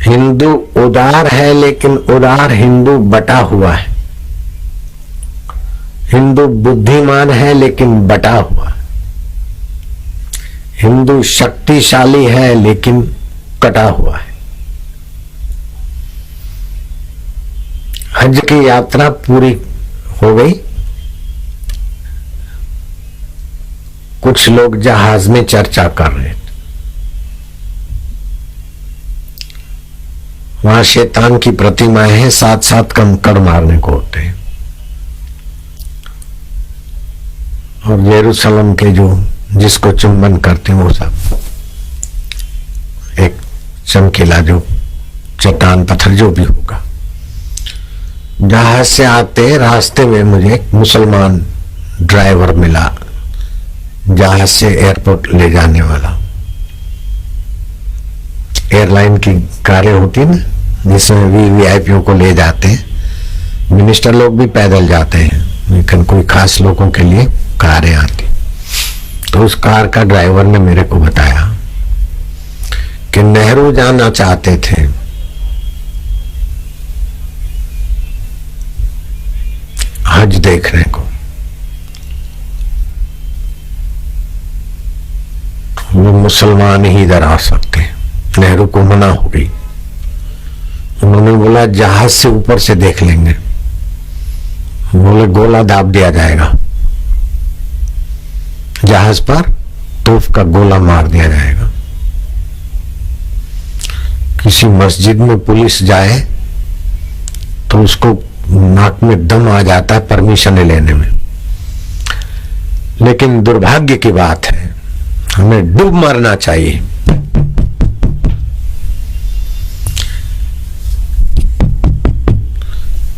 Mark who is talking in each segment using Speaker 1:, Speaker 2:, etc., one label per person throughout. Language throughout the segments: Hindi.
Speaker 1: हिंदू उदार है लेकिन उदार हिंदू बटा हुआ है। हिंदू बुद्धिमान है लेकिन बटा हुआ है। हिंदू शक्तिशाली है लेकिन कटा हुआ है। हज की यात्रा पूरी हो गई। कुछ लोग जहाज में चर्चा कर रहे थे। वहां शैतान की प्रतिमाएं हैं, साथ साथ कंकड़ मारने को होते हैं। और यरूशलेम के जो जिसको चुंबन करते हैं वो सब एक चमकीला जो चट्टान पत्थर जो भी होगा। जहाज से आते रास्ते में मुझे एक मुसलमान ड्राइवर मिला, जहाज से एयरपोर्ट ले जाने वाला। एयरलाइन की कारें होती ना जिसमें वीआईपीओ को ले जाते हैं। मिनिस्टर लोग भी पैदल जाते हैं, लेकिन कोई खास लोगों के लिए कारें आती। तो उस कार का ड्राइवर ने मेरे को बताया कि नेहरू जाना चाहते थे, हज देखने को। वो मुसलमान ही इधर आ सकते हैं। नेहरू को मना हो गई। उन्होंने बोला जहाज से ऊपर से देख लेंगे। बोले गोला दाब दिया जाएगा, जहाज पर तोप का गोला मार दिया जाएगा। किसी मस्जिद में पुलिस जाए तो उसको नाक में दम आ जाता है परमिशन लेने में। लेकिन दुर्भाग्य की बात है, हमें डूब मरना चाहिए।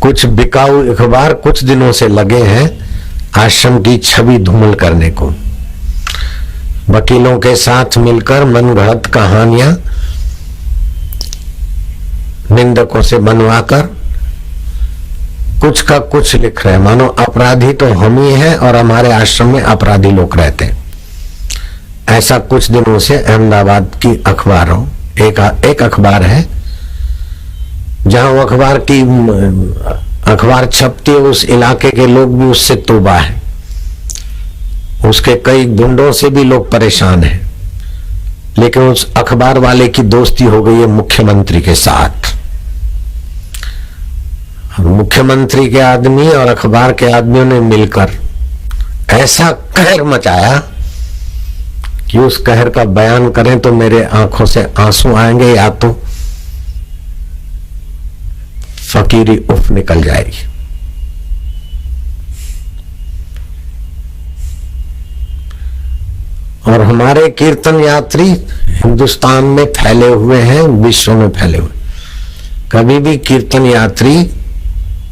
Speaker 1: कुछ बिकाऊ अखबार कुछ दिनों से लगे हैं आश्रम की छवि धूमिल करने को। वकीलों के साथ मिलकर मनगढ़ंत कहानियां निंदकों से बनवाकर कुछ का कुछ लिख रहे हैं, मानो अपराधी तो हम ही हैं और हमारे आश्रम में अपराधी लोग रहते हैं। ऐसा कुछ दिनों से अहमदाबाद की अखबारों एक अखबार है जहां वो अखबार छपती है, उस इलाके के लोग भी उससे तौबा है। उसके कई गुंडों से भी लोग परेशान हैं, लेकिन उस अखबार वाले की दोस्ती हो गई है मुख्यमंत्री के साथ। मुख्यमंत्री के आदमी और अखबार के आदमियों ने मिलकर ऐसा कहर मचाया कि उस कहर का बयान करें तो मेरे आंखों से आंसू आएंगे या तो फकीरी उफ निकल जाएगी। और हमारे कीर्तन यात्री हिंदुस्तान में फैले हुए हैं, विश्व में फैले हुए। कभी भी कीर्तन यात्री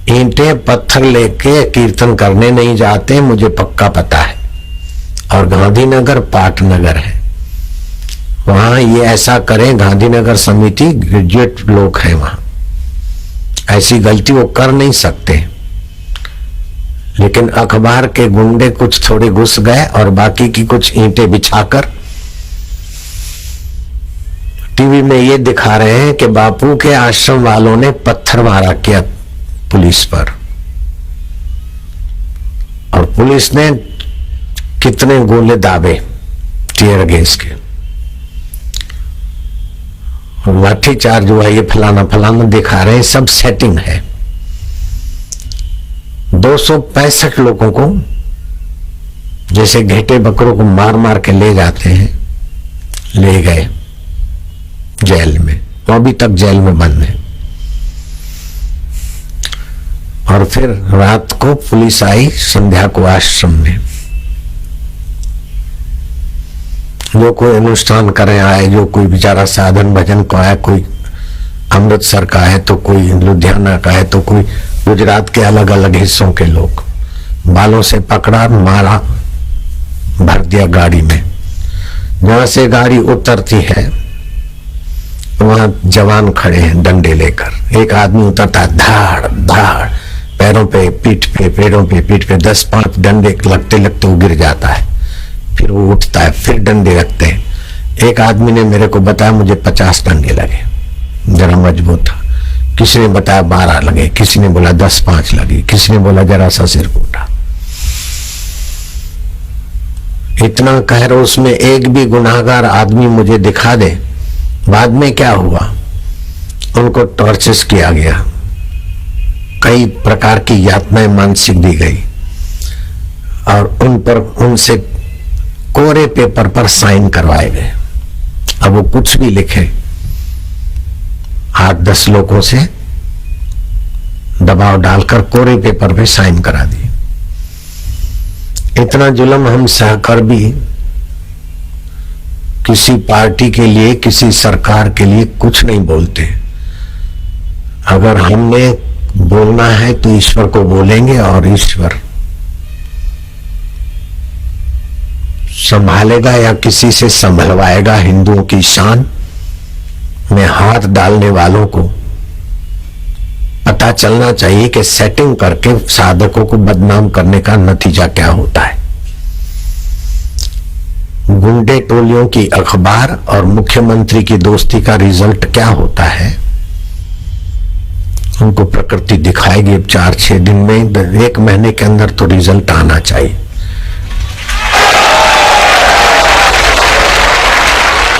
Speaker 1: ईंटें पत्थर लेके कीर्तन करने नहीं जाते, मुझे पक्का पता है। और गांधीनगर पाटनगर है, वहां ये ऐसा करें। गांधीनगर समिति ग्रेजुएट लोग हैं, वहां ऐसी गलती वो कर नहीं सकते। लेकिन अखबार के गुंडे कुछ थोड़े घुस गए और बाकी की कुछ ईंटें बिछाकर टीवी में ये दिखा रहे हैं कि बापू के आश्रम वालों ने पत्थर मारा किया पुलिस पर, और पुलिस ने कितने गोले दाबे टीयर गैस के। लाठीचार्ज हुआ, ये फलाना फलाना दिखा रहे हैं, सब सेटिंग है। 265 लोगों को जैसे घेटे बकरों को मार मार के ले जाते हैं, ले गए जेल में। वो अभी तक जेल में बंद है। और फिर रात को पुलिस आई संध्या को आश्रम में। जो कोई अनुष्ठान करे आए, जो कोई बेचारा साधन भजन को आया, कोई अमृतसर का है तो कोई लुधियाना का है तो कोई गुजरात के अलग अलग हिस्सों के लोग, बालों से पकड़ा, मारा, भर दिया गाड़ी में। जहां से गाड़ी उतरती है वहां जवान खड़े हैं डंडे लेकर। एक आदमी उतरता है, धाड़ धाड़, पैरों पे पीठ पे, पैरों पे पीठ पे 10-5 डंडे लगते लगते वो गिर जाता है। फिर वो उठता है, फिर डंडे रखते हैं। एक आदमी ने मेरे को बताया मुझे 50 डंडे लगे। जरा मजबूत था। किसी ने बताया 12 लगे, किसी ने बोला 10-5 लगे, किसी ने बोला जरा सा सिर फूटा। इतना कहर उसमें एक भी गुनाहगार आदमी मुझे दिखा दे। बाद में क्या हुआ, उनको टॉर्चर्स किया गया, कई प्रकार की यातनाएं मानसिक दी गई और उनसे कोरे पेपर पर साइन करवाए गए। अब वो कुछ भी लिखे 8-10 लोगों से दबाव डालकर कोरे पेपर पे साइन करा दिए। इतना जुल्म हम सहकर भी किसी पार्टी के लिए, किसी सरकार के लिए कुछ नहीं बोलते। अगर हमने बोलना है तो ईश्वर को बोलेंगे और ईश्वर संभालेगा या किसी से संभलवाएगा। हिंदुओं की शान में हाथ डालने वालों को पता चलना चाहिए कि सेटिंग करके साधकों को बदनाम करने का नतीजा क्या होता है। गुंडे टोलियों की अखबार और मुख्यमंत्री की दोस्ती का रिजल्ट क्या होता है, उनको प्रकृति दिखाएगी। 4-6 दिन में, 1 महीने के अंदर तो रिजल्ट आना चाहिए।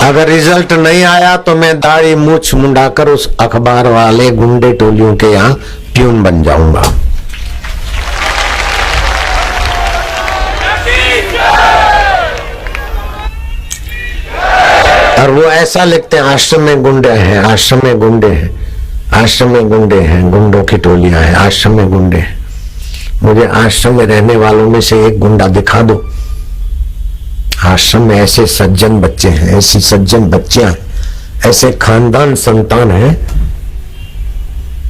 Speaker 1: अगर रिजल्ट नहीं आया तो मैं दाढ़ी मूछ मुंडाकर उस अखबार वाले गुंडे टोलियों के यहां प्यून बन जाऊंगा। और वो ऐसा लिखते हैं, आश्रम में गुंडे हैं, आश्रम में गुंडे हैं, आश्रम में गुंडे हैं, गुंडों की टोलियां हैं, आश्रम में गुंडे हैं। मुझे आश्रम में रहने वालों में से एक गुंडा दिखा दो। आश्रम में ऐसे सज्जन बच्चे हैं, ऐसी सज्जन बच्चियां, ऐसे खानदान संतान हैं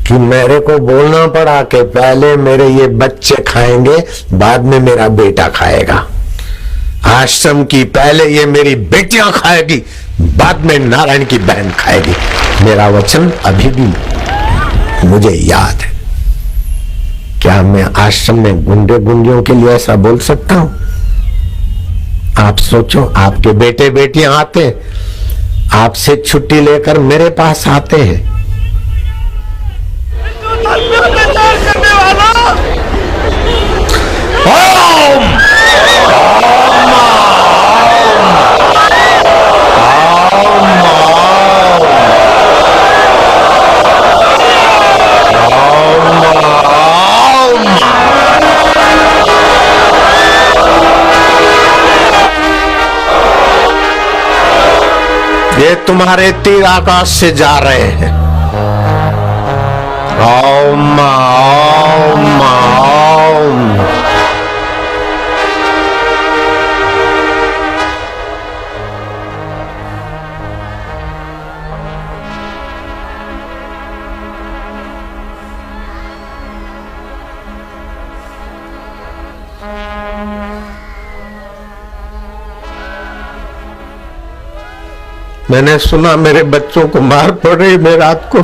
Speaker 1: कि मेरे को बोलना पड़ा कि पहले मेरे ये बच्चे खाएंगे, बाद में मेरा बेटा खाएगा। आश्रम की पहले ये मेरी बेटियां खाएगी, बाद में नारायण की बहन खाएगी। मेरा वचन अभी भी मुझे याद है। क्या मैं आश्रम में गुंडे गुंडियों के लिए ऐसा बोल सकता हूं? आप सोचो, आपके बेटे बेटियां आते, आपसे छुट्टी लेकर मेरे पास आते हैं। ओम ये तुम्हारे तीर आकाश से जा रहे हैं। ओम ओम ओम। मैंने सुना मेरे बच्चों को मार पड़ रही, मैं रात को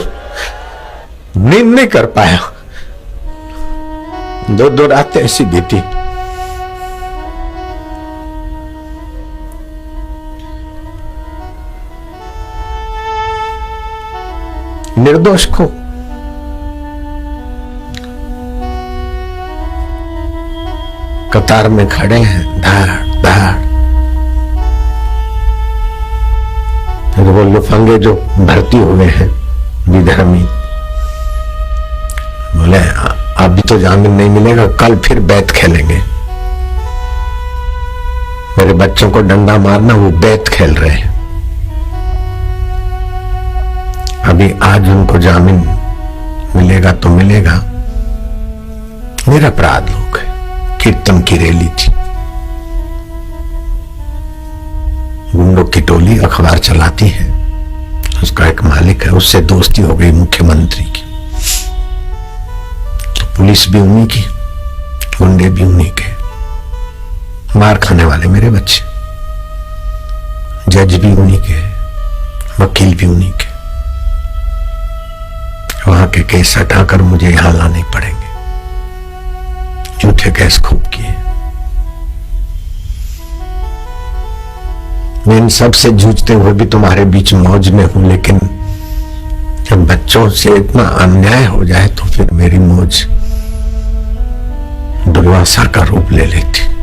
Speaker 1: नींद नहीं कर पाया। 2 रातें ऐसी बीती। निर्दोष को कतार में खड़े हैं, धाड़ धाड़। वो लुफंगे जो भर्ती हुए हैं विधर्मी, बोले अभी तो जामीन नहीं मिलेगा, कल फिर बैत खेलेंगे। मेरे बच्चों को डंडा मारना, वो बैत खेल रहे हैं। अभी आज उनको जामीन मिलेगा तो मिलेगा। मेरा अपराध लोग है। कीर्तन की रैली थी, गुंडों की टोली अखबार चलाती है, उसका एक मालिक है, उससे दोस्ती हो गई मुख्यमंत्री की। तो पुलिस भी उन्हीं की, गुंडे भी उन्हीं के, मार खाने वाले मेरे बच्चे, जज भी उन्हीं के, वकील भी उन्हीं के। वहां के केस हटाकर मुझे यहां लाने पड़ेंगे। झूठे केस खूब किए। मैं इन सब से जूझते हुए भी तुम्हारे बीच मौज में हूं, लेकिन बच्चों से इतना अन्याय हो जाए तो फिर मेरी मौज दुर्वासा का रूप ले लेती।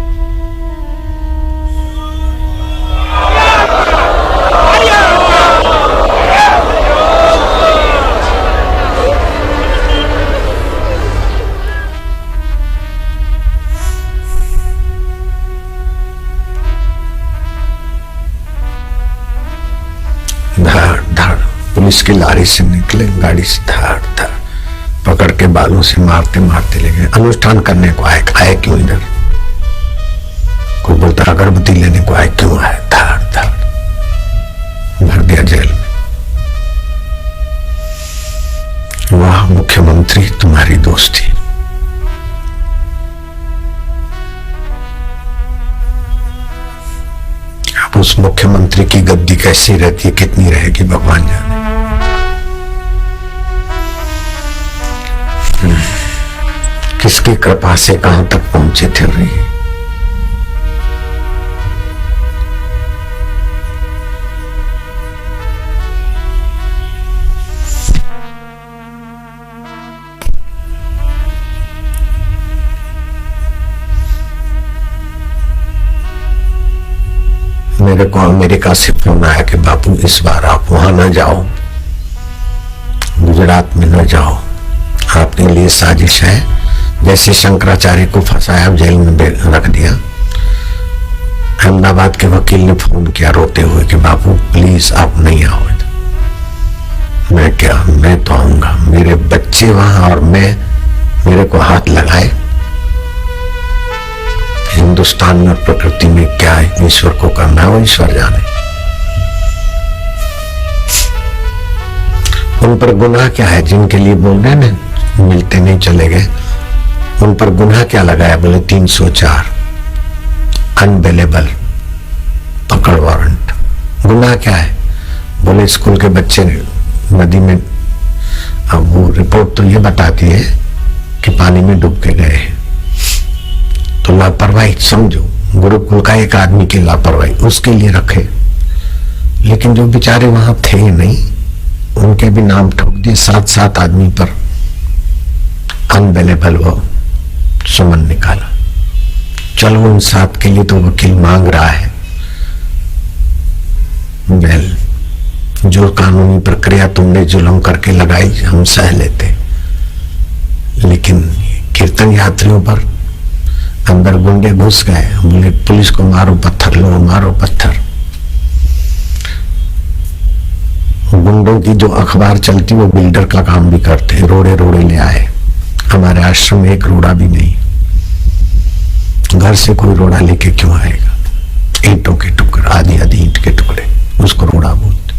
Speaker 1: धाड़ धाड़ पुलिस की लारी से निकले, गाड़ी से धाड़ धाड़ पकड़ के बालों से मारते मारते ले गए। अनुष्ठान करने को आए क्यों इधर? कोई बोलता अगरबत्ती लेने को आए क्यों आए? धाड़ धाड़ भर दिया जेल में। वाह मुख्यमंत्री, तुम्हारी दोस्ती। अब उस मुख्यमंत्री की गद्दी कैसी रहती है, कितनी रहेगी भगवान जाने। किसकी कृपा से कहां तक पहुंचे थे रही। मेरे को अमेरिका से फोन आया कि बापू इस बार आप वहां न जाओ, गुजरात में न जाओ, आपके लिए साजिश है। जैसे शंकराचार्य को फंसाया, जेल में रख दिया। अहमदाबाद के वकील ने फोन किया रोते हुए कि बापू प्लीज आप नहीं आओ। मैं क्या, मैं तो आऊंगा, मेरे बच्चे वहां और मैं, मेरे को हाथ लगाए। हिंदुस्तान में प्रकृति में क्या है, ईश्वर को करना है, वो ईश्वर जाने। उन पर गुनाह क्या है? जिनके लिए बोल रहे ना मिलते नहीं चले गए, उन पर गुनाह क्या लगाया? बोले 304 अनअवेलेबल पकड़ वारंट। गुनाह क्या है? बोले स्कूल के बच्चे नदी में, अब वो रिपोर्ट तो ये बताती है कि पानी में डूब के गए हैं, तो लापरवाही समझो। गुरुकुल का एक आदमी की लापरवाही उसके लिए रखे, लेकिन जो बेचारे वहां थे नहीं उनके भी नाम ठोक दिए। 7 आदमी पर अनअवेलेबल वो सुमन निकाला। चलो उन 7 के लिए तो वकील मांग रहा है। वेल, जो कानूनी प्रक्रिया तुमने जुल्म करके लगाई हम सह लेते, लेकिन कीर्तन यात्रियों पर अंदर गुंडे घुस गए। बोले पुलिस को मारो पत्थर, लो मारो पत्थर। गुंडों की जो अखबार चलती वो बिल्डर का काम भी करते, रोड़े रोड़े ले आए। हमारे आश्रम में एक रोड़ा भी नहीं, घर से कोई रोड़ा लेके क्यों आएगा? ईंटों के टुकड़े, आधी ईंट के टुकड़े, उसको रोड़ा बोलते।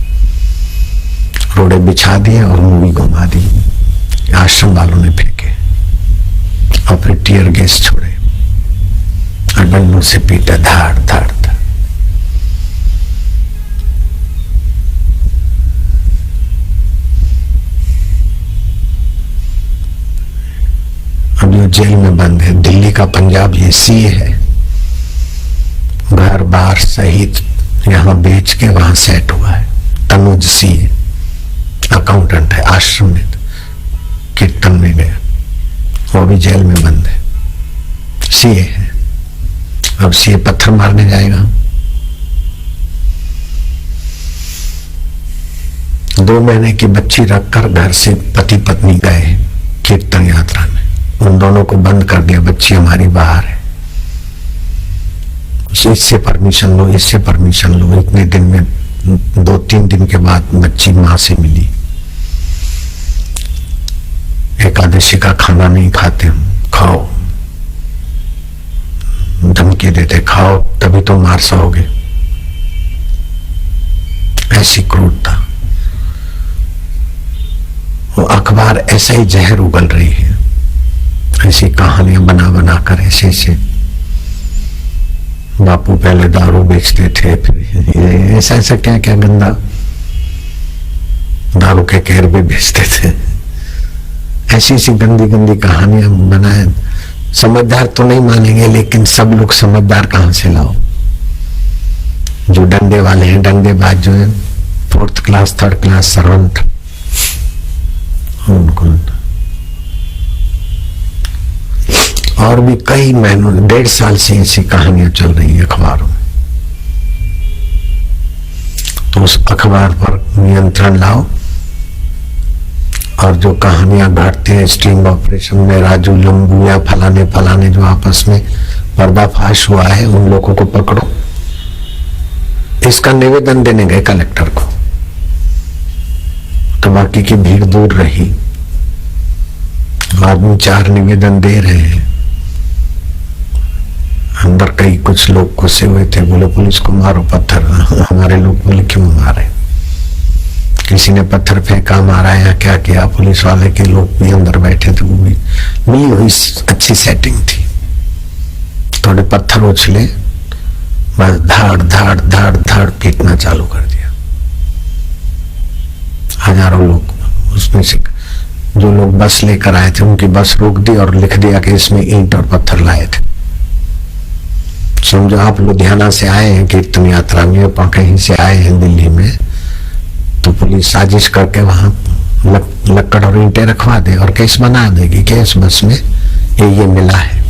Speaker 1: रोड़े बिछा दिए और मूवी घुमा दी, आश्रम वालों ने फेंके और फिर टीयर गैस छोड़े और डंडों से पीटा, धाड़ धाड़ धाड़। अब जो जेल में बंद है, दिल्ली का पंजाब ये सीए है, घर बार सहित यहां बेच के वहां सेट हुआ है। तनुज सीए अकाउंटेंट है, आश्रम में कीर्तन में गया, वो भी जेल में बंद है, सीए है। अब सीए पत्थर मारने जाएगा। 2 महीने की बच्ची रखकर घर से पति पत्नी गए कीर्तन यात्रा में, उन दोनों को बंद कर दिया। बच्ची हमारी बाहर है, इससे परमिशन लो, इससे परमिशन लो। इतने दिन में 2-3 दिन के बाद बच्ची मां से मिली। एकादशी का खाना नहीं खाते हम, खाओ, धमकी देते खाओ तभी तो मार सकोगे। ऐसी क्रूरता। वो अखबार ऐसा ही जहर उगल रही है, ऐसी कहानियां बना बना कर ऐसे बापू पहले दारू बेचते थे, फिर ऐसा क्या क्या गंदा दारू के कहर भी बेचते थे। ऐसी गंदी गंदी कहानियां बनाए। समझदार तो नहीं मानेंगे, लेकिन सब लोग समझदार कहां से लाओ? जो डंडे वाले हैं, डंडेबाज जो है, 4th class 3rd class servant, और भी कई महीनों 1.5 साल से ऐसी कहानियां चल रही है अखबारों में। तो उस अखबार पर नियंत्रण लाओ और जो कहानियां घटती है स्टिंग ऑपरेशन में राजू लंबू या फलाने फलाने जो आपस में पर्दाफाश हुआ है उन लोगों को पकड़ो। इसका निवेदन देने गए कलेक्टर को तो बाकी की भीड़ दूर रही। आदमी 4 निवेदन दे रहे हैं, अंदर कई कुछ लोग गुस्से हुए थे, बोले पुलिस को मारो पत्थर। हमारे लोग बोले क्यों मारे, किसी ने पत्थर फेंका, मारा या क्या किया। पुलिस वाले के लोग भी अंदर बैठे थे, वो भी मिली हुई अच्छी सेटिंग थी। थोड़े पत्थर उछले, बस धाड़ धाड़ धाड़ धाड़ पीटना चालू कर दिया। हजारों लोग, उसमें से जो लोग बस लेकर आए थे उनकी बस रोक दी और लिख दिया कि इसमें ईंट और पत्थर लाए थे। समझो आप लुधियाना से आए हैं कीर्तन यात्रा में, कहीं से आए हैं दिल्ली में, तो पुलिस साजिश करके वहां लक्कड़ और ईंटें रखवा दे और केस बना देगी कि इस बस में ये मिला है।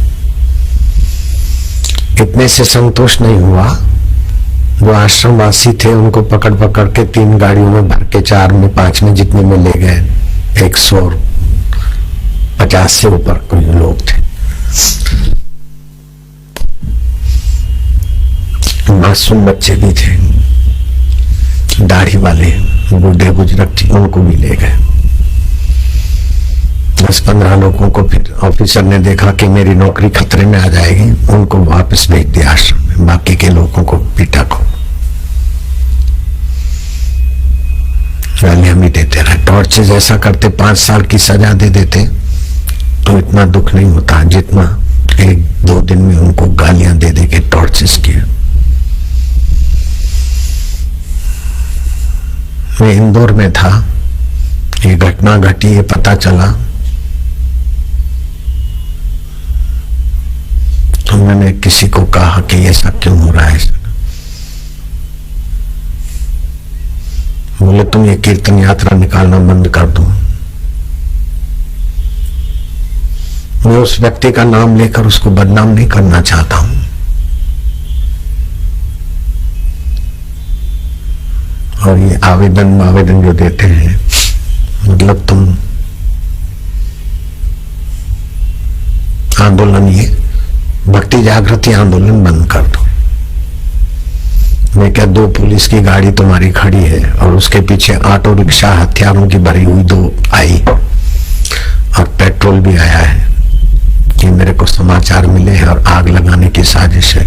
Speaker 1: इतने से संतोष नहीं हुआ, जो आश्रमवासी थे उनको पकड़ पकड़ के 3 गाड़ियों में भर के 4 में 5 में जितने में ले गए। 150 से ऊपर कोई लोग थे। मासूम बच्चे भी थे, दाढ़ी वाले, बूढ़े बुजुर्ग थे, उनको भी ले गए। 10-15 लोगों को फिर ऑफिसर ने देखा कि मेरी नौकरी खतरे में आ जाएगी, उनको वापस भेज दिया आश्रम में। बाकी के लोगों को पीटा को गालियां भी देते रहे। टॉर्चर जैसा करते 5 साल की सजा दे देते तो इतना दुख नहीं होता जितना 1-2 दिन में उनको गालियां दे दे के टॉर्चर्स किया। मैं इंदौर में था, ये घटना घटी, ये पता चला तो मैंने किसी को कहा कि ऐसा क्यों हो रहा है। बोले तुम ये कीर्तन यात्रा निकालना बंद कर दो। मैं उस व्यक्ति का नाम लेकर उसको बदनाम नहीं करना चाहता हूं, और ये आवेदन जो देते हैं, मतलब तुम आंदोलन, ये भक्ति जागृति आंदोलन बंद कर दो। मैं क्या, 2 पुलिस की गाड़ी तुम्हारी खड़ी है और उसके पीछे ऑटो रिक्शा हथियारों की भरी हुई 2 आई और पेट्रोल भी आया है। ये मेरे को समाचार मिले हैं और आग लगाने की साजिश है।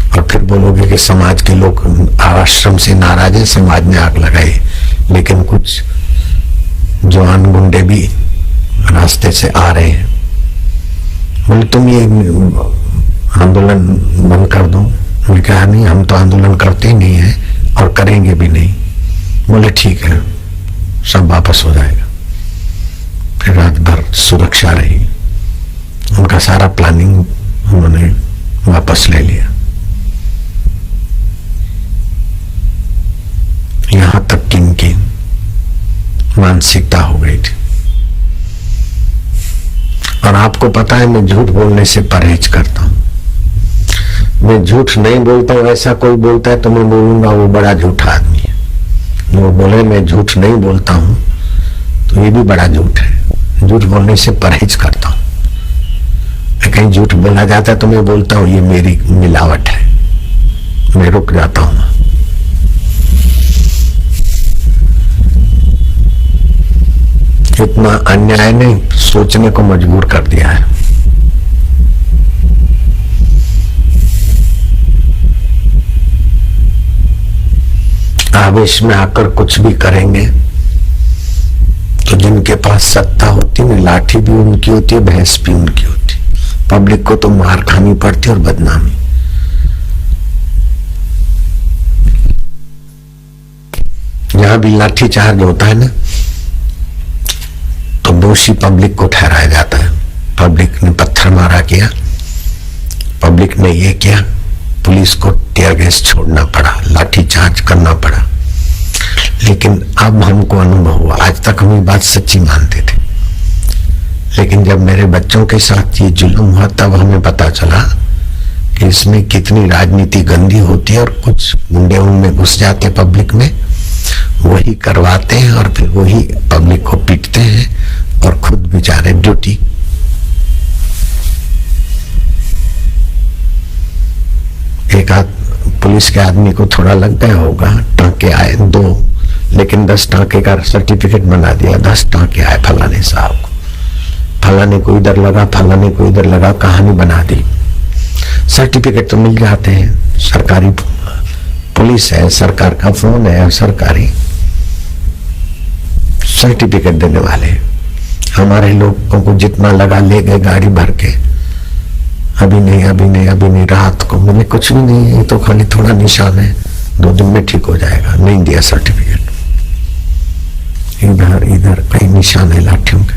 Speaker 1: और फिर बोलोगे कि समाज के लोग आश्रम से नाराज है, समाज ने आग लगाई, लेकिन कुछ जवान गुंडे भी रास्ते से आ रहे हैं। बोले तुम ये आंदोलन बंद कर दो। मैंने कहा नहीं, हम तो आंदोलन करते ही नहीं है और करेंगे भी नहीं। बोले ठीक है, सब वापस हो जाएगा। फिर रात भर सुरक्षा रही, उनका सारा प्लानिंग उन्होंने वापस ले लिया। यहां तक कि इनकी मानसिकता हो गई थी। और आपको पता है मैं झूठ बोलने से परहेज करता हूं। मैं झूठ नहीं बोलता हूं, ऐसा कोई बोलता है तो मैं बोलूंगा वो बड़ा झूठा आदमी है। वो बोले मैं झूठ नहीं बोलता हूं तो ये भी बड़ा झूठ है। झूठ बोलने से परहेज करता हूं। कहीं झूठ बोला जाता है तो मैं बोलता हूं ये मेरी मिलावट है, मैं रुक जाता हूं। इतना अन्याय ने सोचने को मजबूर कर दिया है। आवेश में आकर कुछ भी करेंगे तो जिनके पास सत्ता होती है, लाठी भी उनकी होती है, भैंस भी उनकी होती है। पब्लिक को तो मार खानी पड़ती है और बदनामी। जहां भी लाठी चार्ज होता है ना, तो दोषी पब्लिक को ठहराया जाता है। पब्लिक ने पत्थर मारा किया, पब्लिक ने ये किया, पुलिस को टीयर गैस छोड़ना पड़ा, लाठी चार्ज करना पड़ा। लेकिन अब हमको अनुभव हुआ, आज तक हम ये बात सच्ची मानते थे लेकिन जब मेरे बच्चों के साथ ये जुल्म हुआ तब हमें पता चला कि इसमें कितनी राजनीति गंदी होती है और कुछ गुंडे उनमें घुस जाते पब्लिक में, वही करवाते हैं और फिर वही पब्लिक को पीटते हैं और खुद बेचारे ड्यूटी। एक आध पुलिस के आदमी को थोड़ा लग गया होगा, टांके आए 2, लेकिन 10 टांके का सर्टिफिकेट बना दिया, 10 टांके आए फलाने साहब को, फलाने को इधर लगा, फलाने को इधर लगा, कहानी बना दी। सर्टिफिकेट तो मिल जाते हैं, सरकारी पुलिस है, सरकार का फोन है, सरकारी सर्टिफिकेट देने वाले। हमारे लोगों को जितना लगा ले गए गाड़ी भर के, अभी नहीं अभी नहीं अभी नहीं, रात को मैंने कुछ भी नहीं, ये तो खाली थोड़ा निशान है, 2 दिन में ठीक हो जाएगा, नहीं दिया सर्टिफिकेट। इधर इधर कई निशान है लाठियों के।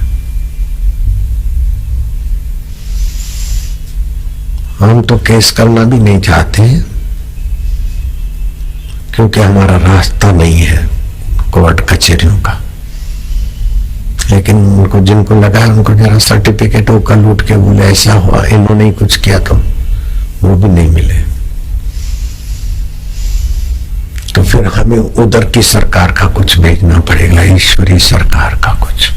Speaker 1: हम तो केस करना भी नहीं चाहते हैं क्योंकि हमारा रास्ता नहीं है कोर्ट कचहरियों का, लेकिन उनको जिनको लगा उनको जरा सर्टिफिकेट वो कल उठ के बोले ऐसा हुआ, इन्होंने ही कुछ किया, तो वो भी नहीं मिले। तो फिर हमें उधर की सरकार का कुछ भेजना पड़ेगा, ईश्वरी सरकार का कुछ।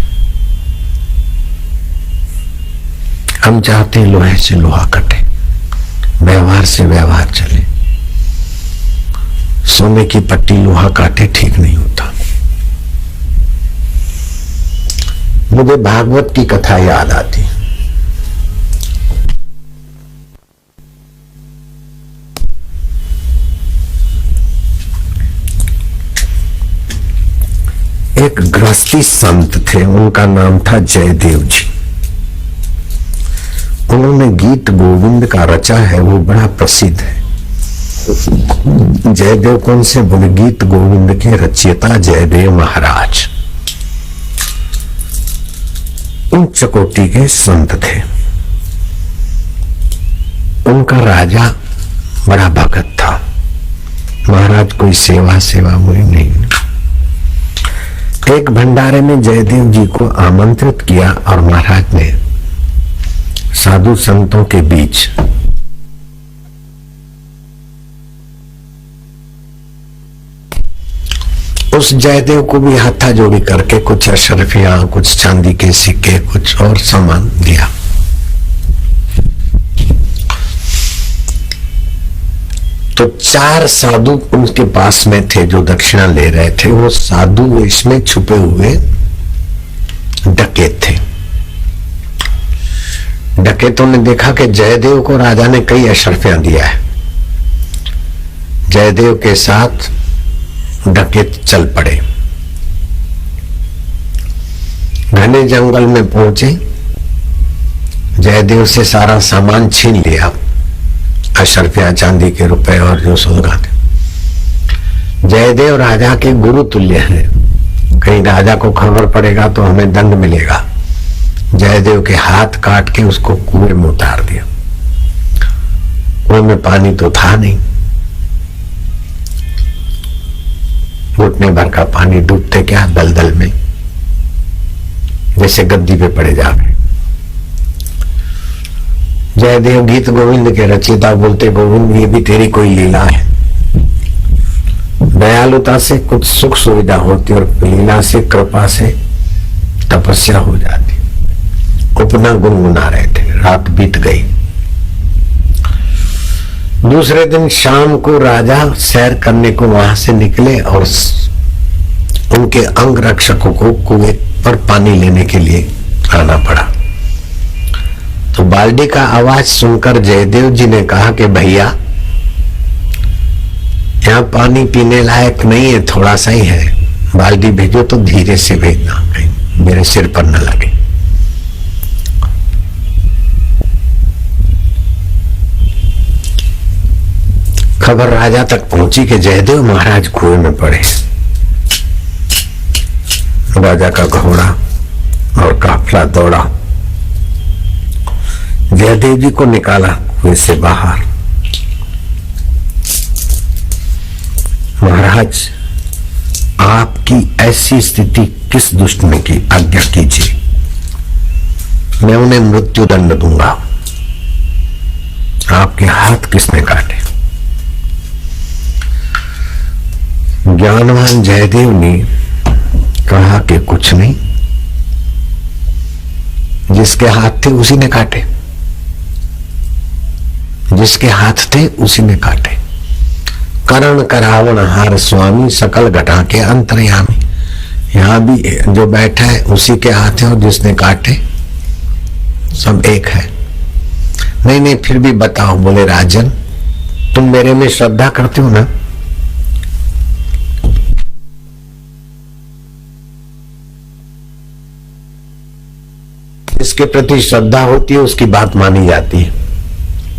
Speaker 1: हम चाहते हैं लोहे से लोहा कटे, व्यवहार से व्यवहार चले। सोने की पट्टी लोहा काटे ठीक नहीं होता। मुझे भागवत की कथा याद आती। एक गृहस्थी संत थे, उनका नाम था जयदेव जी। उन्होंने गीत गोविंद का रचा है, वो बड़ा प्रसिद्ध है। जयदेव कौन से बोले? गीत गोविंद के रचयिता जयदेव महाराज उच्च कोटि के संत थे। उनका राजा बड़ा भगत था। महाराज कोई सेवा हुई नहीं। एक भंडारे में जयदेव जी को आमंत्रित किया और महाराज ने साधु संतों के बीच उस जयदेव को भी हाथा जोड़ी करके कुछ अशरफियां, कुछ चांदी के सिक्के, कुछ और सामान दिया। तो 4 साधु उनके पास में थे जो दक्षिणा ले रहे थे। वो साधु इसमें छुपे हुए डकैत थे। डकैतों ने देखा कि जयदेव को राजा ने कई अशरफियां दिया है। जयदेव के साथ डकैत चल पड़े। घने जंगल में पहुंचे, जयदेव से सारा सामान छीन लिया, अशरफियां, चांदी के रुपए और जो सोलगा थे। जयदेव राजा के गुरु तुल्य हैं। कहीं राजा को खबर पड़ेगा तो हमें दंड मिलेगा। जयदेव के हाथ काट के उसको कुएं में उतार दिया। कुएं में पानी तो था नहीं, घुटने भर का पानी, डूबते क्या दलदल में, जैसे गद्दी पे पड़े जा रहे। जयदेव गीत गोविंद के रचयिता बोलते, गोविंद ये भी तेरी कोई लीला है। दयालुता से कुछ सुख सुविधा होती और लीला से, कृपा से तपस्या हो जाती। उपना गुनगुना रहे थे। रात बीत गई। दूसरे दिन शाम को राजा सैर करने को वहां से निकले और उनके अंग रक्षकों को कुएं पर पानी लेने के लिए आना पड़ा। तो बाल्टी का आवाज सुनकर जयदेव जी ने कहा कि भैया यहाँ पानी पीने लायक नहीं है, थोड़ा सा ही है, बाल्टी भेजो तो धीरे से भेजना, कहीं मेरे सिर पर न लगे। खबर राजा तक पहुंची कि जयदेव महाराज कुएं में पड़े। राजा का घोड़ा और काफिला दौड़ा, जयदेव जी को निकाला कुएं से बाहर। महाराज आपकी ऐसी स्थिति किस दुष्ट ने की, आज्ञा कीजिए। मैं उन्हें मृत्यु दंड दूंगा। आपके हाथ किसने काटे? ज्ञानवान जयदेव ने कहा कि कुछ नहीं, जिसके हाथ थे उसी ने काटे, जिसके हाथ थे उसी ने काटे। करण करावण हार स्वामी सकल घटा के अंतर्यामी। यहां भी जो बैठा है उसी के हाथ है और जिसने काटे सब एक है। नहीं नहीं फिर भी बताओ। बोले राजन, तुम मेरे में श्रद्धा करते हो ना? जिसके प्रति श्रद्धा होती है उसकी बात मानी जाती है,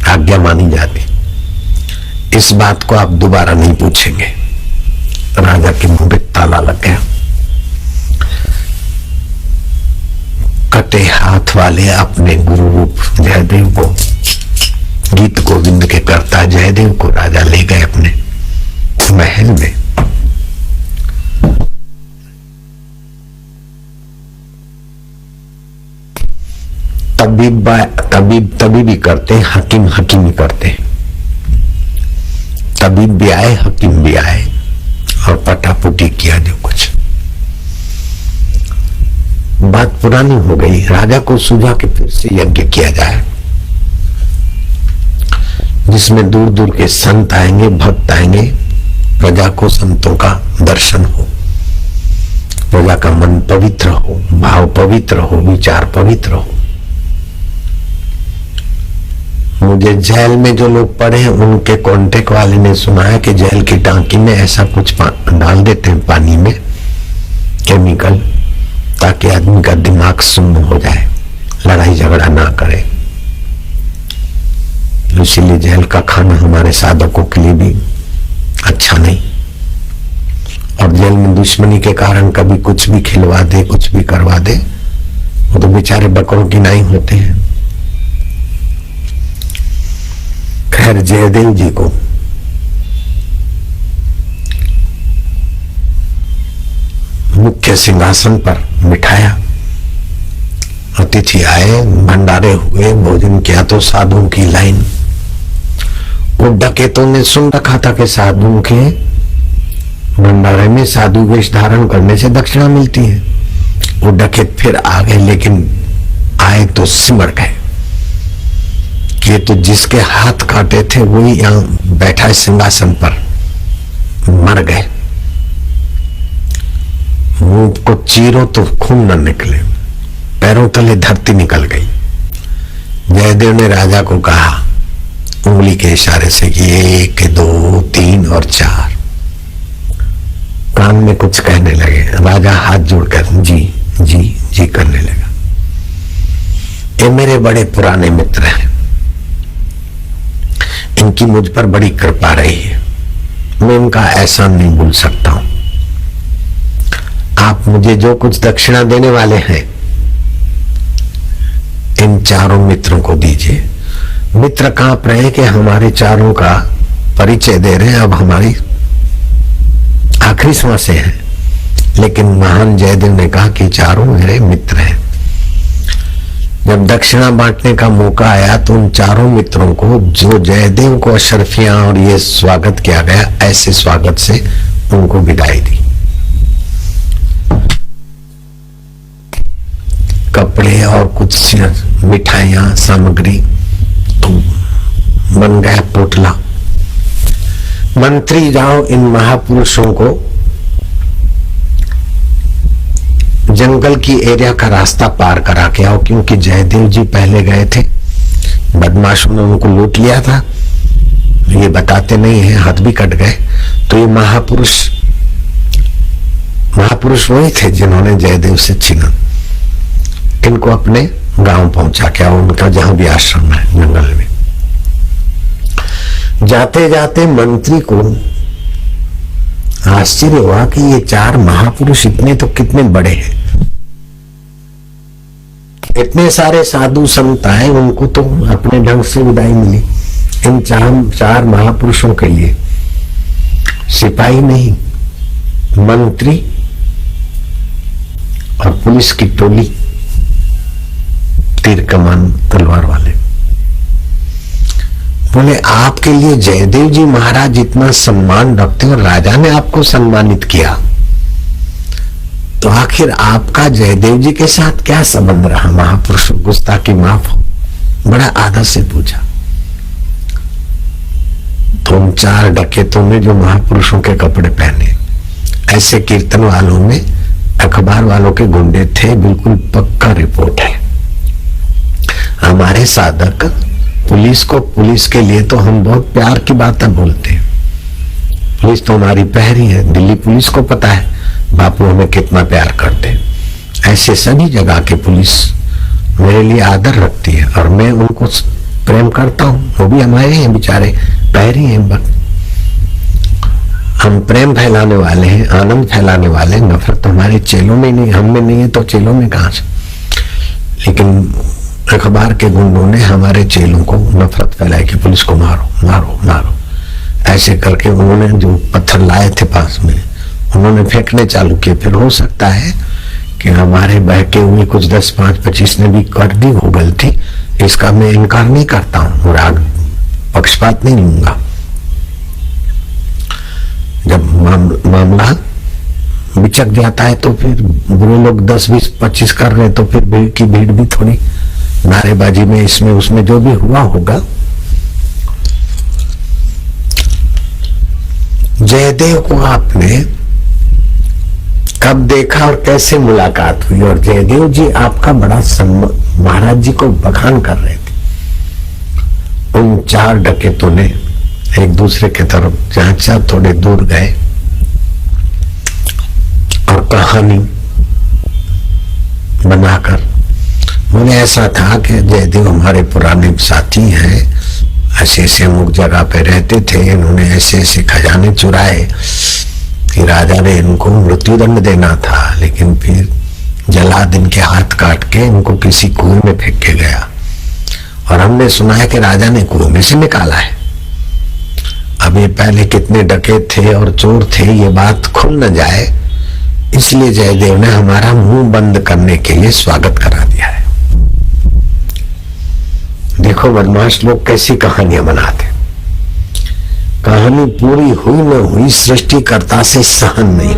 Speaker 1: आज्ञा मानी जाती है। इस बात को आप दोबारा नहीं पूछेंगे। राजा के मुंह पे ताला लग गया। कटे हाथ वाले अपने गुरु रूप जयदेव को, गीत गोविंद के कर्ता जयदेव को राजा ले गए अपने महल में। तबीबी करते, हकीम हकीमी करते। तबीब भी आए, हकीम भी आए और पटापुटी किया जो कुछ। बात पुरानी हो गई। राजा को सूझा कि फिर से यज्ञ किया जाए, जिसमें दूर दूर के संत आएंगे, भक्त आएंगे, प्रजा को संतों का दर्शन हो, प्रजा का मन पवित्र हो, भाव पवित्र हो, विचार पवित्र हो। मुझे जेल में जो लोग पड़े हैं उनके कांटेक्ट वाले ने सुनाया कि जेल की टांकी में ऐसा कुछ डाल देते हैं पानी में, केमिकल, ताकि आदमी का दिमाग सुन्न हो जाए, लड़ाई झगड़ा ना करे। इसीलिए जेल का खाना हमारे साधकों के लिए भी अच्छा नहीं। और जेल में दुश्मनी के कारण कभी कुछ भी खिलवा दे, कुछ भी करवा दे, वो तो बेचारे बकरों की नाई होते हैं। खैर, जयदेव जी को मुख्य सिंहासन पर बिठाया। अतिथि आए, भंडारे हुए, भोजन किया तो साधुओं की लाइन। वो डकैतों ने सुन रखा था कि साधुओं के भंडारे में साधु वेश धारण करने से दक्षिणा मिलती है। वो डकैत फिर आ गए, लेकिन आए तो सिमट गए कि तो जिसके हाथ काटे थे वही यहां बैठा है सिंहासन पर, मर गए। मुंह को चीरो तो खून न निकले, पैरों तले धरती निकल गई। जयदेव ने राजा को कहा उंगली के इशारे से कि 1 2 3 और 4। कान में कुछ कहने लगे। राजा हाथ जोड़कर जी जी जी करने लगा। ये मेरे बड़े पुराने मित्र हैं, इनकी मुझ पर बड़ी कृपा रही है, मैं इनका एहसान नहीं भूल सकता हूं। आप मुझे जो कुछ दक्षिणा देने वाले हैं इन चारों मित्रों को दीजिए। मित्र कांप रहे कि हमारे चारों का परिचय दे रहे हैं, अब हमारी आखिरी सांसें हैं। लेकिन महान जयदेव ने कहा कि चारों मेरे मित्र हैं। जब दक्षिणा बांटने का मौका आया तो उन चारों मित्रों को, जो जयदेव को अशरफियां और ये स्वागत किया गया, ऐसे स्वागत से उनको विदाई दी। कपड़े और कुछ मिठाइयां, सामग्री तो बन गया पोटला। मंत्री जाओ इन महापुरुषों को जंगल की एरिया का रास्ता पार करा के आओ, क्योंकि जयदेव जी पहले गए थे, बदमाशों ने उनको लूट लिया था। ये बताते नहीं है, हाथ भी कट गए। तो ये महापुरुष वही थे जिन्होंने जयदेव से छीना। इनको अपने गांव पहुंचा के आओ, उनका जहां भी आश्रम है जंगल में। जाते जाते मंत्री को आश्चर्य हुआ कि ये 4 महापुरुष इतने तो कितने बड़े हैं। इतने सारे साधु संत आए, उनको तो अपने ढंग से विदाई मिली। इन 4 महापुरुषों के लिए सिपाही नहीं, मंत्री और पुलिस की टोली तीर कमान तलवार वाले। बोले आपके लिए जयदेव जी महाराज इतना सम्मान रखते और राजा ने आपको सम्मानित किया, तो आखिर आपका जयदेव जी के साथ क्या संबंध रहा? महापुरुष गुस्ताखी माफ हो, बड़ा आदर से पूछा। तो उन 4 डकैतों ने जो महापुरुषों के कपड़े पहने, ऐसे कीर्तन वालों में अखबार वालों के गुंडे थे, बिल्कुल पक्का रिपोर्ट है। हमारे साधक पुलिस को, पुलिस के लिए तो हम बहुत प्यार की बातें बोलते हैं, पुलिस तो हमारी पहरी है, दिल्ली पुलिस को पता है बापू हमें कितना प्यार करते हैं। ऐसे सभी जगह के पुलिस मेरे लिए आदर रखती है और मैं उनको प्रेम करता हूँ, वो भी हमारे हैं, बेचारे पहरी हैं। बस हम प्रेम फैलाने वाले हैं, आनंद फैलाने वाले, नफरत तो हमारे चेलों में नहीं, हम में नहीं है तो चेलों में कहां से? लेकिन अखबार के गुंडों ने हमारे चेलों को नफरत फैलाई कि पुलिस को मारो मारो मारो। ऐसे करके उन्होंने जो पत्थर लाए थे पास में, उन्होंने फेंकने चालू किए। फिर हो सकता है कि हमारे बहके हुए कुछ 10, 5, 25 ने भी कर दी हो गलती, इसका मैं इनकार नहीं करता हूं, राग पक्षपात नहीं लूंगा। जब मामला बिचक जाता है तो फिर बुरे लोग 10, 20, 25 कर रहे तो फिर भीड़ की भीड़ भी थोड़ी नारेबाजी में, इसमें उसमें जो भी हुआ होगा। जयदेव को आपने कब देखा और कैसे मुलाकात हुई? और जयदेव जी आपका बड़ा सम्मान, महाराज जी को बखान कर रहे थे। उन 4 डकैतों ने एक दूसरे की तरफ जहां थोड़े दूर गए और कहानी बनाकर बोले ऐसा था कि जयदेव हमारे पुराने साथी हैं, ऐसे ऐसे अमुक जगह पे रहते थे, इन्होंने ऐसे ऐसे खजाने चुराए कि राजा ने इनको मृत्युदंड देना था, लेकिन फिर जल्लाद इनके हाथ काट के इनको किसी कुएं में फेंक के गया और हमने सुना है कि राजा ने कुएं में से निकाला है। अब ये पहले कितने डकैत थे और चोर थे ये बात खुल न जाए, इसलिए जयदेव ने हमारा मुंह बंद करने के लिए स्वागत करा दिया है। देखो बदमाश लोग कैसी कहानियां बनाते। कहानी पूरी हुई न हुई सृष्टिकर्ता से सहन नहीं,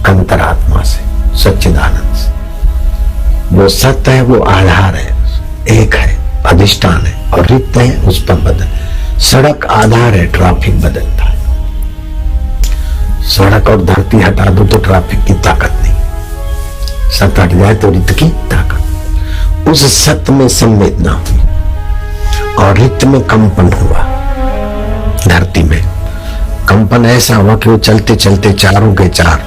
Speaker 1: अंतरात्मा से, सच्चिदानंद से। वो सत्य है, वो आधार है, एक है, अधिष्ठान है, और रिक्त है, उस पर बदल। सड़क आधार है, ट्रैफिक बदलता है। सड़क और धरती हटा दो तो ट्रैफिक की ताकत नहीं, सत्य हट जाए तो रित की ताकत। उस सत्य में संवेदना हुई और रित में कंपन हुआ। धरती में कंपन ऐसा हुआ कि वो चलते चलते चारों के चार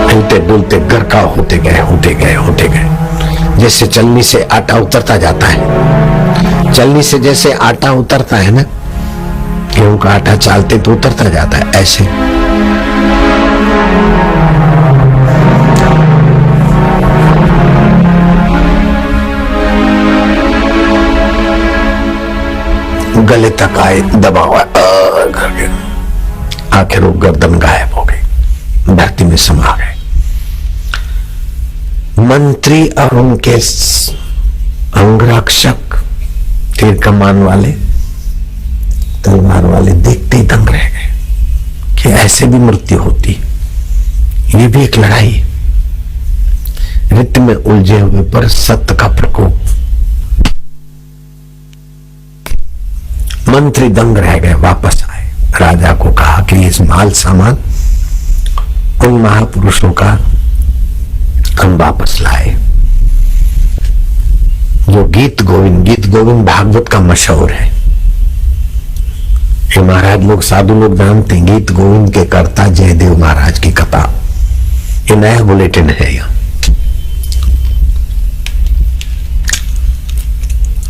Speaker 1: हिलते डुलते गरका होते गए होते गए होते गए। जैसे चलनी से आटा उतरता जाता है, चलनी से जैसे आटा उतरता है ना, गेहूं का आटा चालते तो उतरता जाता है, ऐसे गले तक आए, दबा हुआ आखिर वो गर्दन गायब हो गई, धरती में समा गए। मंत्री और उनके अंगरक्षक, तीर कमान वाले, तलवार वाले देखते ही दंग रह गए कि ऐसे भी मृत्यु होती, ये भी एक लड़ाई। रित में उलझे हुए पर सत्य का प्रकोप। मंत्री दंग रह गए, वापस आए, राजा को कहा कि इस माल सामान उन महापुरुषों का हम वापस लाए। जो गीत गोविंद भागवत का मशहूर है। ये महाराज लोग, साधु लोग जानते हैं, गीत गोविंद के कर्ता जयदेव महाराज की कथा। ये नया बुलेटिन है। यहाँ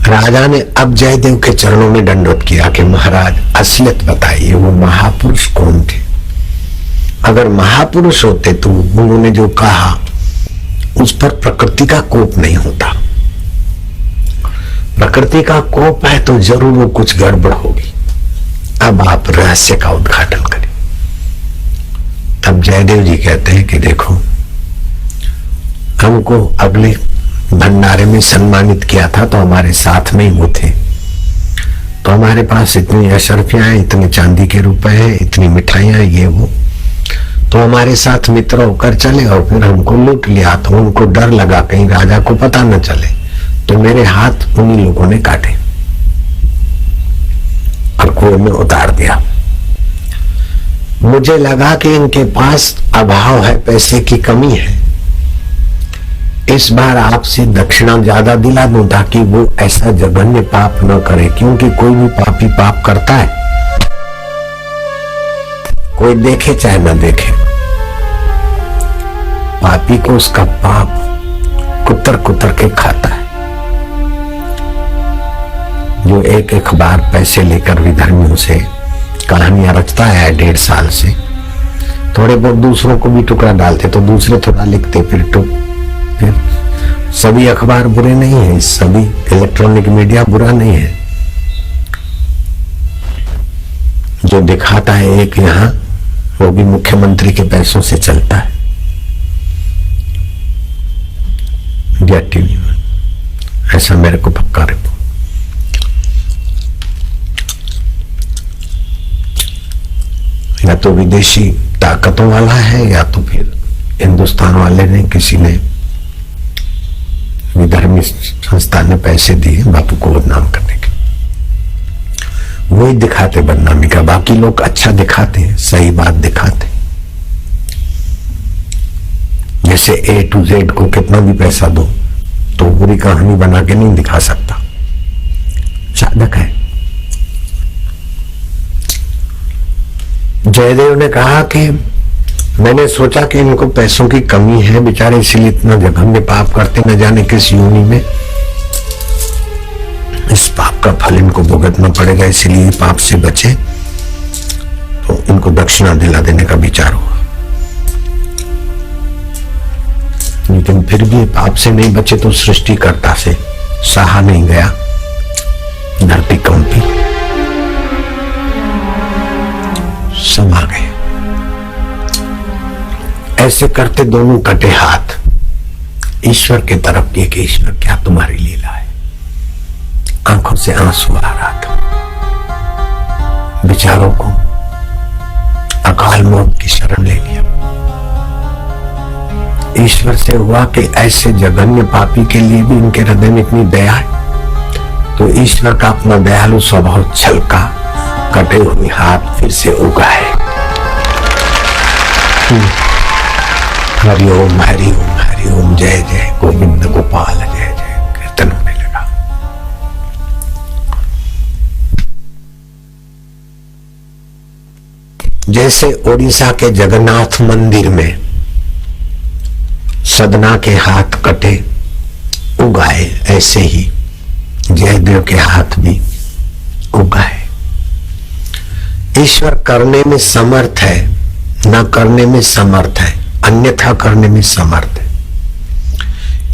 Speaker 1: राजा ने अब जयदेव के चरणों में दंडवत किया कि महाराज असलियत बताइए, वो महापुरुष कौन थे? अगर महापुरुष होते तो उन्होंने जो कहा उस पर प्रकृति का कोप नहीं होता। प्रकृति का कोप है तो जरूर वो कुछ गड़बड़ होगी। अब आप रहस्य का उद्घाटन करें। तब जयदेव जी कहते हैं कि देखो, हमको अगले भंडारे में सम्मानित किया था तो हमारे साथ में ही वो थे, तो हमारे पास इतनी अशर्फियां हैं, इतने चांदी के रुपए हैं, इतनी मिठाइयां, ये वो, तो हमारे साथ मित्र होकर चले और फिर हमको लूट लिया। तो उनको डर लगा कहीं राजा को पता न चले, तो मेरे हाथ उन्हीं लोगों ने काटे और कुएं में उतार दिया। मुझे लगा कि इनके पास अभाव है, पैसे की कमी है, इस बार आपसे दक्षिणा ज्यादा दिला दूं ताकि वो ऐसा जघन्य पाप न करे, क्योंकि कोई भी पापी पाप करता है, कोई देखे चाहे न देखे, पापी को उसका पाप कुतर कुतर के खाता है। जो एक अखबार पैसे लेकर विधर्मियों से कहानियां रचता है 1.5 साल से, थोड़े बहुत दूसरों को भी टुकड़ा डालते तो दूसरे थोड़ा लिखते, फिर सभी अखबार बुरे नहीं है, सभी इलेक्ट्रॉनिक मीडिया बुरा नहीं है। जो दिखाता है एक यहाँ, वो भी मुख्यमंत्री के पैसों से चलता है, इंडिया टीवी में, ऐसा मेरे को पक्का रिपोर्ट। या तो विदेशी ताकतों वाला है या तो फिर हिंदुस्तान वाले ने, किसी ने, विधर्मी संस्था ने पैसे दिए बापू को बदनाम करने के, वही दिखाते बदनामी का। बाकी लोग अच्छा दिखाते हैं, सही बात दिखाते। जैसे A to Z को कितना भी पैसा दो तो पूरी कहानी बना के नहीं दिखा सकता, साधक है। जयदेव ने कहा कि मैंने सोचा कि इनको पैसों की कमी है बेचारे, इसलिए इतना जघन्य पाप करते, न जाने किस योनि में इस पाप का फल इनको भुगतना पड़ेगा, इसलिए पाप से बचे, तो इनको दक्षिणा दिला देने का विचार हुआ। लेकिन फिर भी पाप से नहीं बचे तो सृष्टिकर्ता से सहा नहीं गया, धरती कंपी, समा गए। ऐसे करते दोनों कटे हाथ ईश्वर की तरफ किए कि ईश्वर क्या तुम्हारी लीला है। आंखों से आंसू आ रहा था, बेचारों को अकाल मौत की शरण ले लिया। ईश्वर से हुआ कि ऐसे जघन्य पापी के लिए भी इनके हृदय में इतनी दया है, तो ईश्वर का अपना दयालु स्वभाव छलका, कटे हुए हाथ फिर से उगाए। हरि ओम हरि ओम हरि ओम, जय जय गोविंद गोपाल जय जय, कीर्तन होने लगा। जैसे ओडिशा के जगन्नाथ मंदिर में सदना के हाथ कटे उगाए, ऐसे ही जयदेव के हाथ भी उगाए। ईश्वर करने में समर्थ है, न करने में समर्थ है, अन्यथा करने में समर्थ है।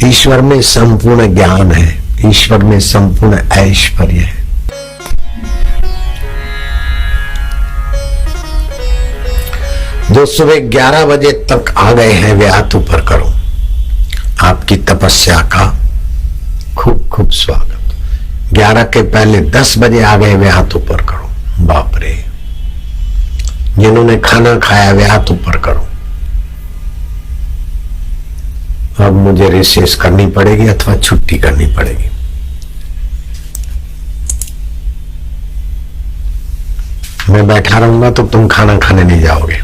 Speaker 1: ईश्वर में संपूर्ण ज्ञान है, ईश्वर में संपूर्ण ऐश्वर्य है। जो सुबह 11 बजे तक आ गए हैं वे हाथ ऊपर करो। आपकी तपस्या का खूब खूब स्वागत। 11 के पहले 10 बजे आ गए वे हाथ ऊपर करो। बाप रे, जिन्होंने खाना खाया वे हाथ ऊपर करो। अब मुझे रिसेस करनी पड़ेगी अथवा छुट्टी करनी पड़ेगी। मैं बैठा रहूंगा तो तुम खाना खाने नहीं जाओगे।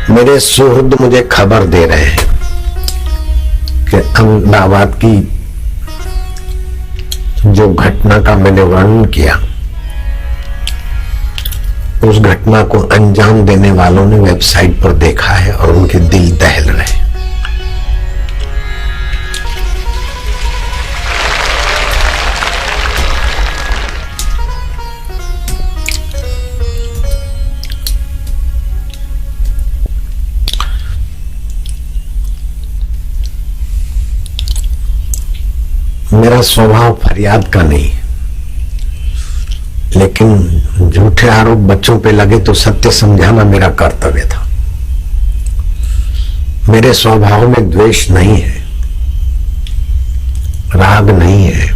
Speaker 1: मेरे सुहृद मुझे खबर दे रहे हैं कि अहमदाबाद की जो घटना का मैंने वर्णन किया, उस घटना को अंजाम देने वालों ने वेबसाइट पर देखा है और उनके दिल दहल रहे। मेरा स्वभाव फरियाद का नहीं है, लेकिन झूठे आरोप बच्चों पे लगे तो सत्य समझाना मेरा कर्तव्य था। मेरे स्वभाव में द्वेष नहीं है, राग नहीं है,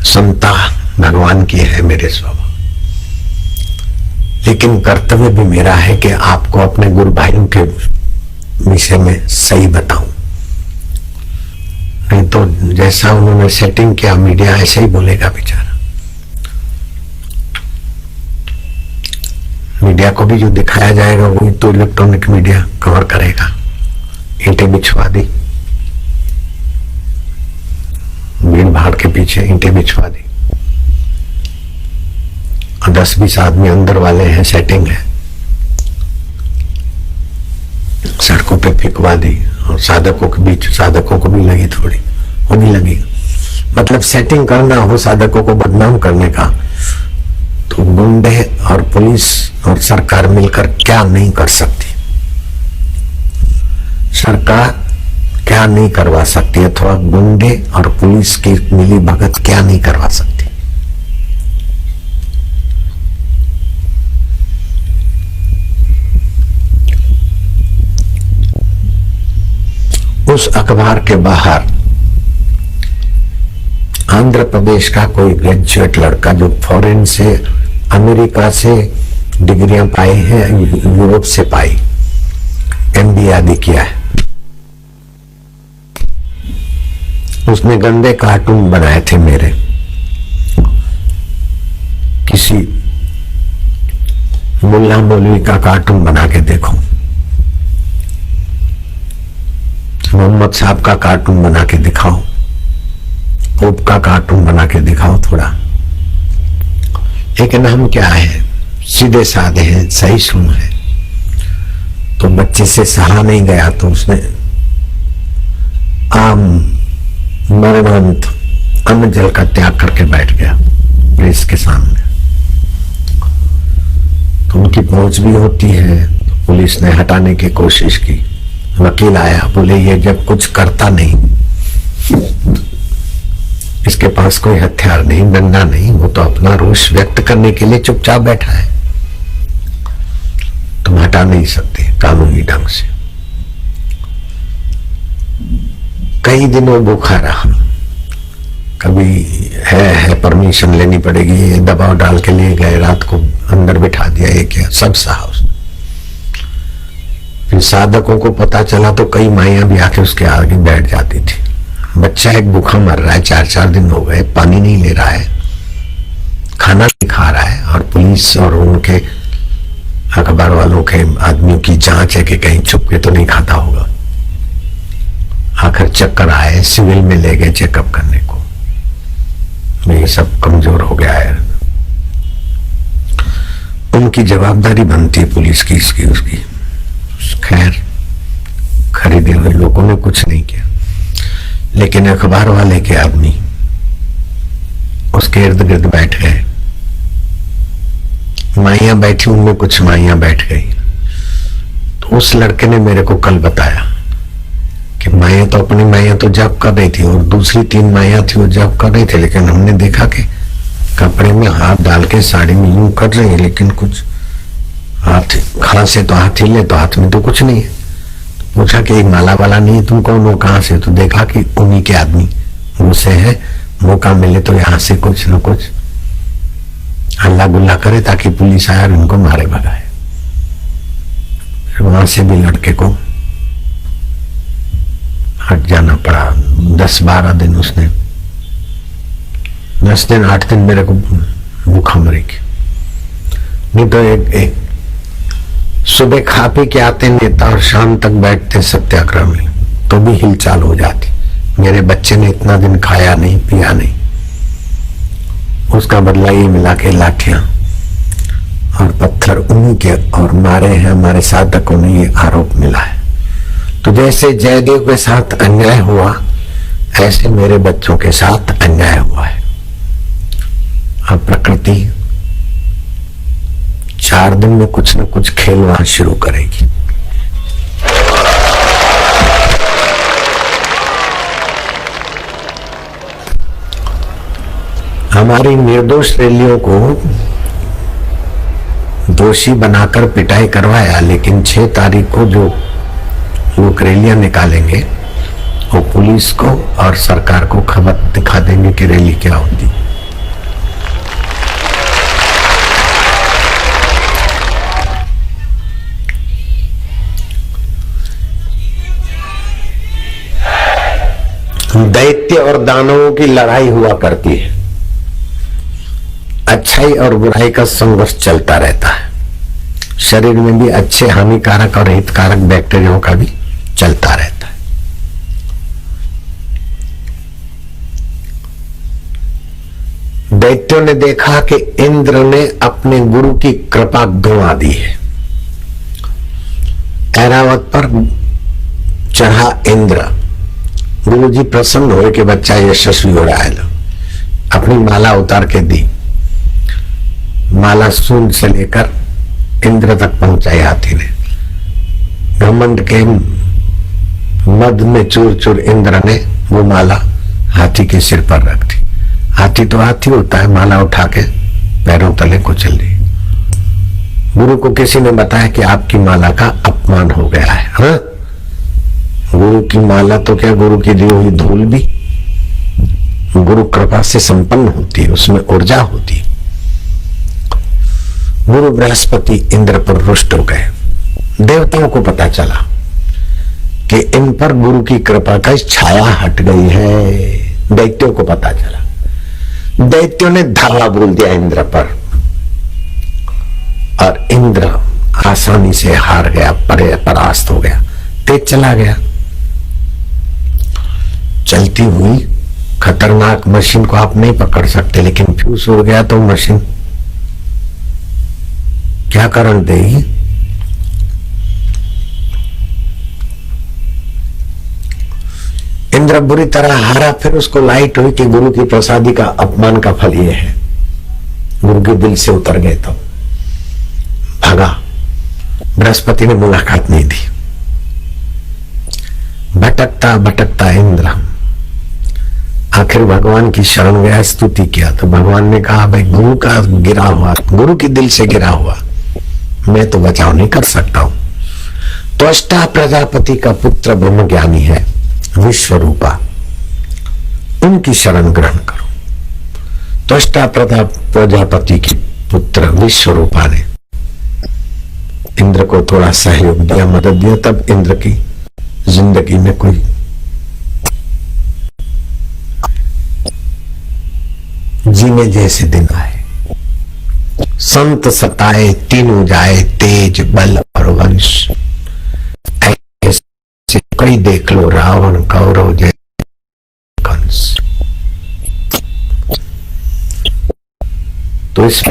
Speaker 1: समता भगवान की है मेरे स्वभाव। लेकिन कर्तव्य भी मेरा है कि आपको अपने गुरु भाइयों के विषय में सही बताऊं, नहीं तो जैसा उन्होंने सेटिंग किया मीडिया ऐसे ही बोलेगा बेचारा। मीडिया को भी जो दिखाया जाएगा वही तो इलेक्ट्रॉनिक मीडिया कवर करेगा। ईंटें बिछवा दी, भीड़ भाड़ के पीछे ईंटें बिछवा दी, और 10-20 आदमी अंदर वाले हैं, सेटिंग है, सड़कों पे फेंकवा दी, और साधकों के बीच साधकों को भी लगी थोड़ी, वो भी लगी। मतलब सेटिंग करना हो साधकों को बदनाम करने का, तो गुंडे और पुलिस और सरकार मिलकर क्या नहीं कर सकती। सरकार क्या नहीं करवा सकती, अथवा गुंडे और पुलिस की मिली भगत क्या नहीं करवा सकती। उस अखबार के बाहर आंध्र प्रदेश का कोई ग्रेजुएट लड़का जो फॉरेन से, अमेरिका से डिग्रियां पाई हैं, यूरोप से पाई, MBA आदि किया है, उसने गंदे कार्टून बनाए थे मेरे। किसी मुल्ला मौलवी का कार्टून बना के देखो, मोहम्मद साहब का कार्टून बना के दिखाओ, पोप का कार्टून बना के दिखाओ थोड़ा। लेकिन हम क्या है, सीधे साधे हैं, सही सुन है। तो बच्चे से सहा नहीं गया तो उसने आम मरणांत अन्न जल का त्याग करके बैठ गया प्रेस के सामने। तो उनकी पहुंच भी होती है, तो पुलिस ने हटाने की कोशिश की। वकील आया, बोले ये जब कुछ करता नहीं, इसके पास कोई हथियार नहीं, डंडा नहीं, वो तो अपना रोष व्यक्त करने के लिए चुपचाप बैठा है, तुम हटा नहीं सकते कानूनी ढंग से। कई दिनों भूखा रहा, कभी है परमिशन लेनी पड़ेगी, ये दबाव डाल के लिए गए, रात को अंदर बिठा दिया, ये क्या सब सहा उसने। फिर साधकों को पता चला तो कई माइयां भी आके उसके आगे बैठ जाती थी। बच्चा एक भूखा मर रहा है, 4-4 दिन हो गए, पानी नहीं ले रहा है, खाना नहीं खा रहा है, और पुलिस और उनके अखबार वालों के आदमियों की जांच है कि कहीं छुप के तो नहीं खाता होगा। आखिर चक्कर आए, सिविल में ले गए चेकअप करने को, ये सब कमजोर हो गया है। उनकी जवाबदारी बनती है पुलिस की, इसकी उसकी। खैर खरीदे हुए लोगों ने कुछ नहीं किया, लेकिन अखबार वाले के आदमी उसके इर्द गिर्द बैठ गए। माइयां बैठी, उनमें कुछ माइयां बैठ गई। तो उस लड़के ने मेरे को कल बताया कि माइयां तो अपनी माइयां तो जब कर रही थी, और दूसरी 3 माइयां थी वो जब कर रही थी, लेकिन हमने देखा कि कपड़े में हाथ डाल के साड़ी में यूं कर रही है, लेकिन कुछ हाथ खड़ा से तो हाथ हिले, तो हाथ में तो कुछ नहीं है। पूछा कि माला वाला नहीं है, तुम कौन हो, कहां से? तो देखा कि उन्हीं के आदमी मुझसे है, मौका मिले तो यहां से कुछ न कुछ हल्ला गुल्ला करे ताकि पुलिस आए और उनको मारे भगाए। फिर वहां से भी लड़के को हट जाना पड़ा। 10-12 दिन उसने, 10 दिन 8 दिन मेरे को भूखमरी की। नहीं तो एक सुबह खा पी के आते नेता और शाम तक बैठते सत्याग्रह में, तो भी हिलचाल हो जाती। मेरे बच्चे ने इतना दिन खाया नहीं, पिया नहीं, उसका बदला ये मिला के लाठियां और पत्थर उन्हीं के और मारे हैं हमारे साधकों ने, ये आरोप मिला है। तो जैसे जयदेव के साथ अन्याय हुआ, ऐसे मेरे बच्चों के साथ अन्याय हुआ है। अब प्रकृति 4 दिन में कुछ न कुछ खेल वहां शुरू करेगी। हमारी निर्दोष रैलियों को दोषी बनाकर पिटाई करवाया, लेकिन 6 तारीख को जो लोग रैलियां निकालेंगे वो पुलिस को और सरकार को खबर दिखा देंगे कि रैली क्या होती। दैत्य और दानवों की लड़ाई हुआ करती है, अच्छाई और बुराई का संघर्ष चलता रहता है। शरीर में भी अच्छे हानिकारक और हितकारक बैक्टीरियाओं का भी चलता रहता है। दैत्यों ने देखा कि इंद्र ने अपने गुरु की कृपा गंवा दी है। ऐरावत पर चढ़ा इंद्र, गुरु जी प्रसन्न हुए कि बच्चा यशस्वी हो रहा है, अपनी माला उतार के दी। माला सूंड से लेकर इंद्र तक पहुंचाई हाथी ने। घमंड के मद में चूर चूर इंद्र ने वो माला हाथी के सिर पर रख दी। हाथी तो हाथी होता है, माला उठा के पैरों तले को चल दी। गुरु को किसी ने बताया कि आपकी माला का अपमान हो गया है। हाँ? गुरु की माला तो क्या, गुरु की दी हुई धूल भी गुरु कृपा से संपन्न होती है, उसमें ऊर्जा होती है। गुरु बृहस्पति इंद्र पर रुष्ट हो गए। देवताओं को पता चला कि इन पर गुरु की कृपा का छाया हट गई है। दैत्यों को पता चला। दैत्यों ने धावा बोल दिया इंद्र पर और इंद्र आसानी से हार गया, परास्त हो गया, तेज चला गया। चलती हुई खतरनाक मशीन को आप नहीं पकड़ सकते, लेकिन फ्यूज उड़ गया तो मशीन क्या करंट देगी? इंद्र बुरी तरह हारा। फिर उसको लाइट हुई कि गुरु की प्रसादी का अपमान का फल ये है। गुरु के दिल से उतर गए तो भागा। बृहस्पति ने मुलाकात नहीं दी। भटकता भटकता इंद्र आखिर भगवान की शरण गया, स्तुति किया तो भगवान ने कहा, भाई गुरु का गिरा हुआ, गुरु के दिल से गिरा हुआ मैं तो बचाव नहीं कर सकता हूं। त्वष्टा प्रजापति का पुत्र ब्रह्म ज्ञानी है विश्व रूपा, उनकी शरण ग्रहण करो। त्वष्टा प्रजापति की पुत्र विश्व रूपा ने इंद्र को थोड़ा सहयोग दिया, मदद दिया, तब इंद्र की जिंदगी में कोई जीने जैसे दिन आए। संत सताए तीनों जाए, तेज बल और वंश। ऐसे कई देख लो, रावण कौरव जय कंस। तो इस